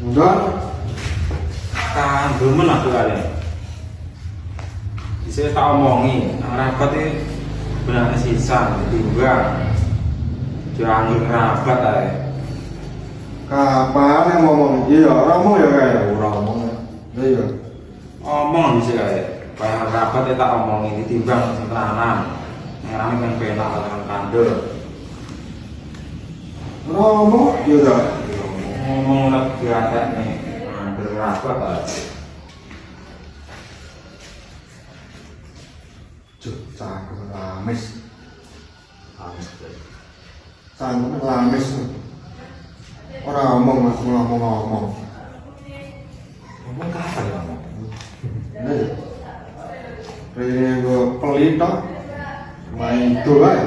Enggak. Kan demen aku kali. Bisa tak omongi, nang rapat ini benar sisa ditimbang. Jangan rapat aja. Kapan yang ngomong? Iya, orang ngomong ya kayak Orang ngomong, iya. omong bisa kayak. Kayak rapat ya tak omongi ditimbang senteranan. Yang rame kan penak dengan kandel. Orang ngomong, iya dah. Ngomong lagi ada nih, kandel rapat aja. Cuk, cakep lamis. Amis deh. Cakep lamis. Orang ngomong, aku ngomong. Ngomong kapan ya ngomong? Iya. Ini gue pelit toh. Main itu lah.